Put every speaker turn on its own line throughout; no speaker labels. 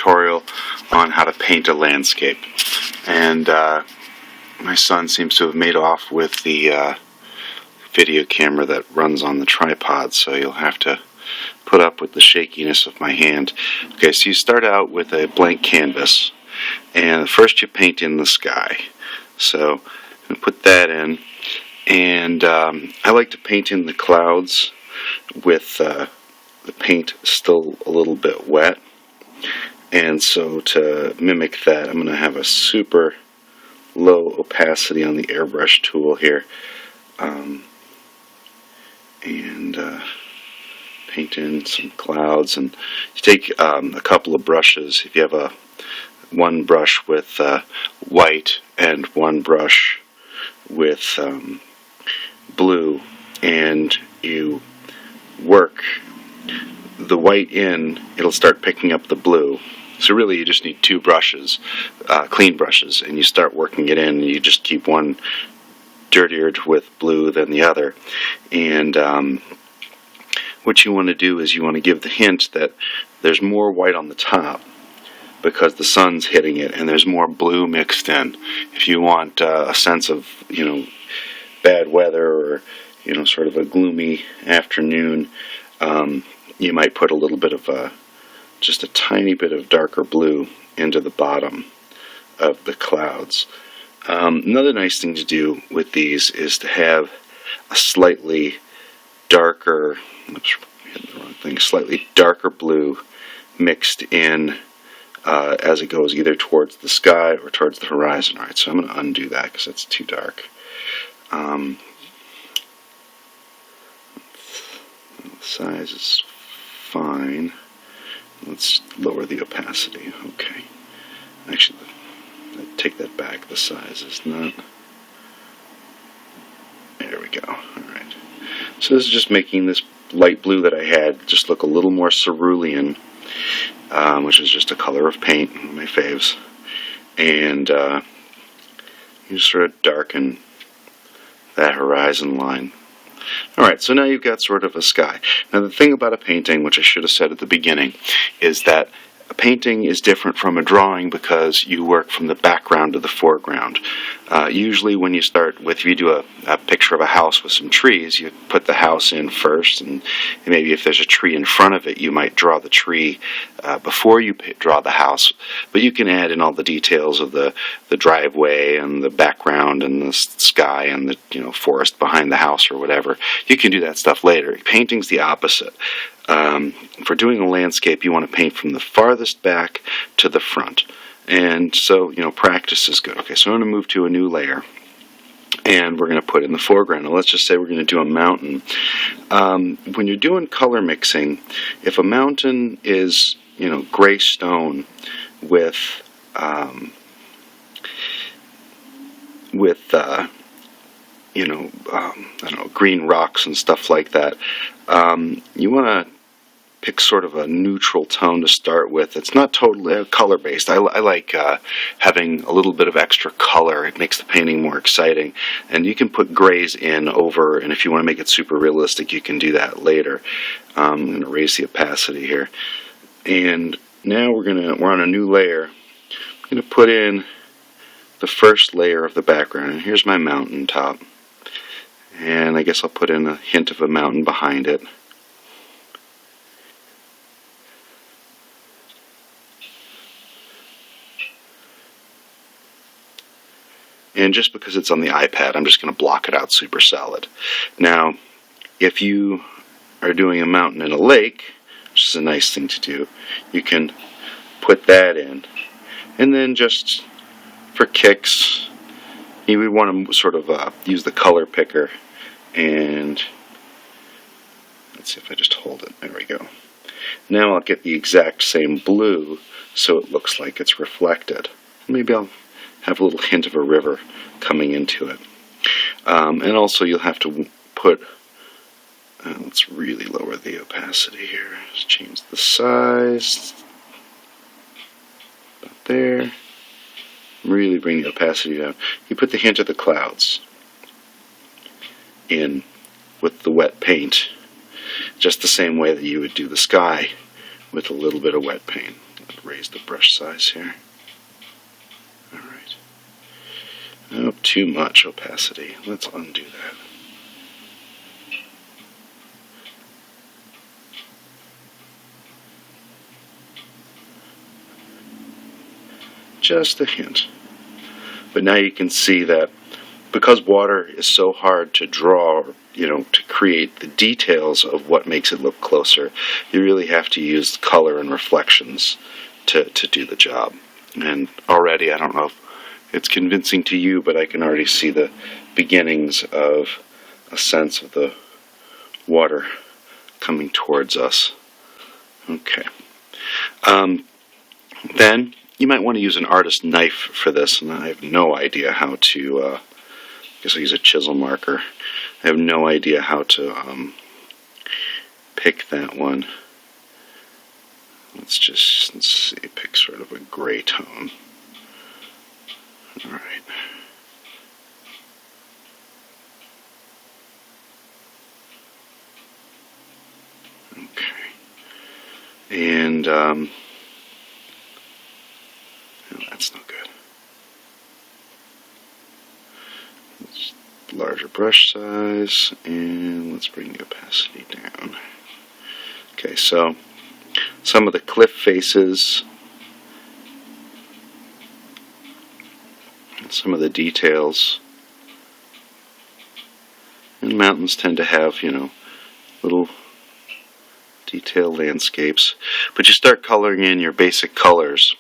tutorial on how to paint a landscape. And my son seems to have made off with the video camera that runs on the tripod, so you'll have to put up with the shakiness of my hand. Okay, so you start out with a blank canvas, and first you paint in the sky. So I'm going to put that in, and I like to paint in the clouds with the paint still a little bit wet. And so to mimic that, I'm going to have a super low opacity on the airbrush tool here, and paint in some clouds. And you take a couple of brushes. If you have one brush with white and one brush with blue, and you work the white in, it'll start picking up the blue. So really you just need two brushes, clean brushes, and you start working it in, and you just keep one dirtier with blue than the other. And what you want to do is you want to give the hint that there's more white on the top because the sun's hitting it, and there's more blue mixed in. If you want a sense of, bad weather, or sort of a gloomy afternoon, you might put a little bit of just a tiny bit of darker blue into the bottom of the clouds. Another nice thing to do with these is to have a slightly darker, slightly darker blue mixed in as it goes either towards the sky or towards the horizon. Alright, so I'm going to undo that because that's too dark. The size is fine. Let's lower the opacity. Okay. Actually, I take that back. The size is not. There we go. Alright. So this is just making this light blue that I had just look a little more cerulean, which is just a color of paint, one of my faves. And you sort of darken that horizon line. Alright, so now you've got sort of a sky. Now the thing about a painting, which I should have said at the beginning, is that a painting is different from a drawing because you work from the background to the foreground. Usually when you start with, if you do a picture of a house with some trees, you put the house in first, and maybe if there's a tree in front of it, you might draw the tree before you draw the house. But you can add in all the details of the driveway and the background and the sky and the forest behind the house or whatever. You can do that stuff later. Painting's the opposite. For doing a landscape, you want to paint from the farthest back to the front. And so, practice is good. Okay, so I'm going to move to a new layer, and we're going to put in the foreground. Now, let's just say we're going to do a mountain. When you're doing color mixing, if a mountain is, gray stone with green rocks and stuff like that, you want to pick sort of a neutral tone to start with. It's not totally color-based. I like having a little bit of extra color. It makes the painting more exciting. And you can put grays in over, and if you want to make it super realistic, you can do that later. I'm going to raise the opacity here. And now we're on a new layer. I'm going to put in the first layer of the background. And here's my mountain top. And I guess I'll put in a hint of a mountain behind it. And just because it's on the iPad, I'm just going to block it out super solid. Now, if you are doing a mountain in a lake, which is a nice thing to do, you can put that in. And then just for kicks, you would want to sort of use the color picker. And let's see if I just hold it. There we go. Now I'll get the exact same blue so it looks like it's reflected. Maybe I'll have a little hint of a river coming into it. And also you'll have to put, let's really lower the opacity here. Let's change the size. About there. Really bring the opacity down. You put the hint of the clouds in with the wet paint, just the same way that you would do the sky with a little bit of wet paint. Raise the brush size here. Alright. Oh, too much opacity. Let's undo that. Just a hint. But now you can see that because water is so hard to draw, to create the details of what makes it look closer, you really have to use color and reflections to do the job. And already, I don't know if it's convincing to you, but I can already see the beginnings of a sense of the water coming towards us. Okay. Then you might want to use an artist's knife for this, and I have no idea how to, I guess I'll use a chisel marker. I have no idea how to pick that one. Let's see, pick sort of a gray tone. Alright. Okay. And, no, that's no good. Let's larger brush size, and let's bring the opacity down. Okay, so some of the cliff faces, some of the details, and mountains tend to have, little detailed landscapes. But you start coloring in your basic colors,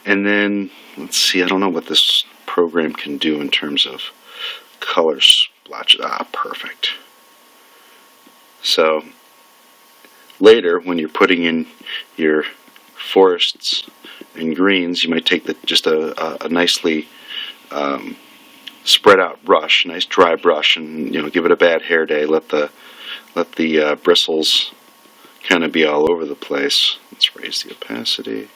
and then, let's see, I don't know what this program can do in terms of color splotches. Perfect. So later, when you're putting in your forests and greens, you might take just a nicely spread out brush, nice dry brush, and give it a bad hair day. Let the bristles kind of be all over the place. Let's raise the opacity.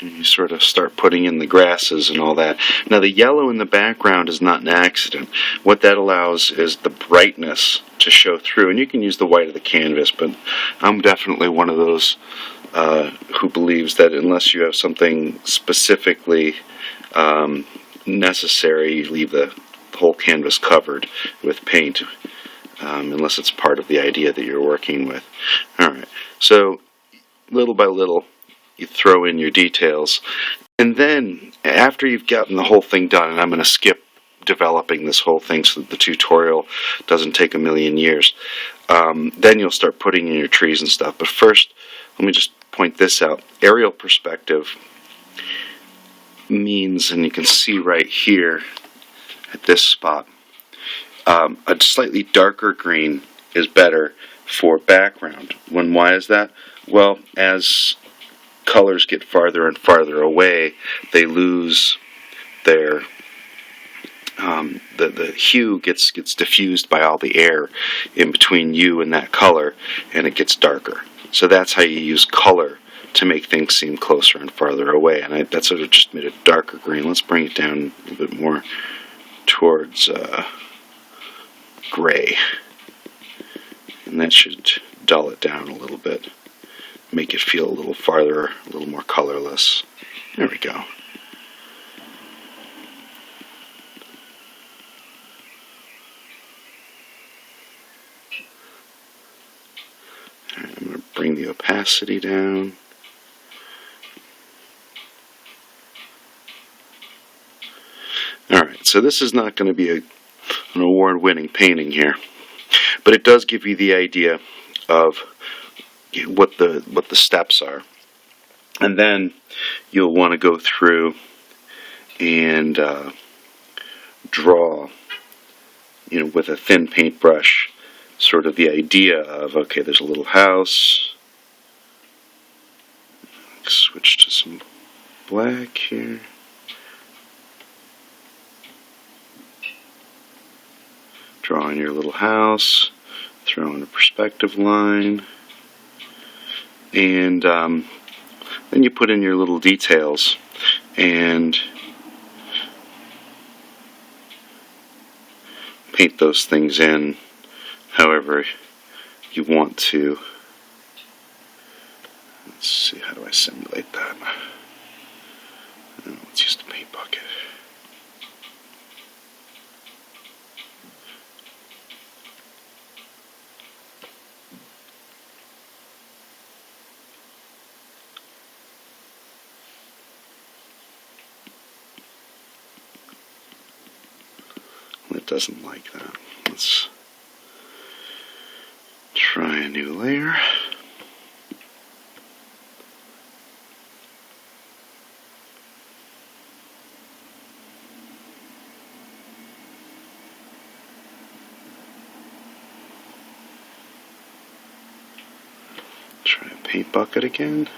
And you sort of start putting in the grasses and all that. Now the yellow in the background is not an accident. What that allows is the brightness to show through. And you can use the white of the canvas, but I'm definitely one of those who believes that unless you have something specifically necessary, you leave the whole canvas covered with paint, unless it's part of the idea that you're working with. Alright, so little by little, you throw in your details, and then after you've gotten the whole thing done, and I'm going to skip developing this whole thing so that the tutorial doesn't take a million years, then you'll start putting in your trees and stuff. But first, let me just point this out. Aerial perspective means, and you can see right here at this spot, a slightly darker green is better for background. Why is that? Well, as colors get farther and farther away, they lose their the hue gets diffused by all the air in between you and that color, and it gets darker. So that's how you use color to make things seem closer and farther away. And that sort of just made it darker green. Let's bring it down a little bit more towards gray, and that should dull it down a little bit. Make it feel a little farther, a little more colorless. There we go. Right, I'm going to bring the opacity down. Alright, so this is not going to be an award-winning painting here, but it does give you the idea of what the steps are. And then you'll want to go through and draw, with a thin paintbrush, sort of the idea of, okay, there's a little house. Switch to some black here. Draw in your little house, throw in a perspective line. And then you put in your little details and paint those things in however you want to. Let's see, how do I simulate that? Let's use the paint bucket. It doesn't like that. Let's try a new layer. Try a paint bucket again.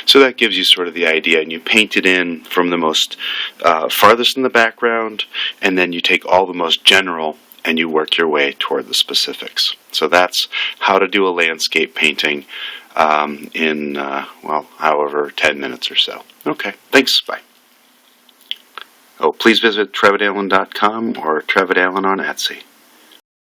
So that gives you sort of the idea, and you paint it in from the most farthest in the background, and then you take all the most general and you work your way toward the specifics. So that's how to do a landscape painting in, well, however, 10 minutes or so. Okay, thanks, bye. Oh, please visit trevidallen.com or Trevidallen on Etsy.